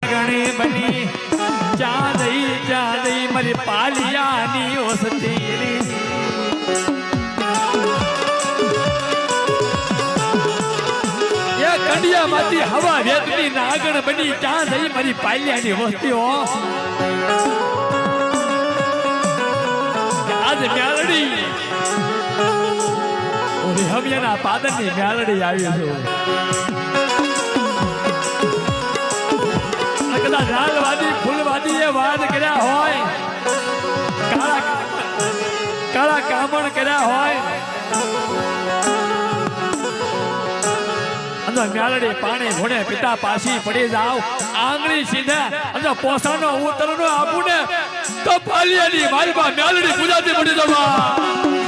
નાગણી બની ચાંદઈ મારી પાલિયાની ઓસતી કંડિયા માંથી હવા વેતની નાગણ બની ચાંદઈ મારી પાલિયાની વસ્તીઓ આજ મેલડી ઓલી હમિયાના પાદરની મેલડી આવી છે કદાચ લાલવાદી ફૂલવાદી એ વાત કર્યા હોય કાળા કામણ કર્યા હોય મેલડી પાણી ઘોડે પિતા પાછી પડી જાવ આંગળી સીધા અને પોસાનો ઉતરનો આપું ને તો પાલિયાની મારી મેલડી પૂજાતી પડી જવા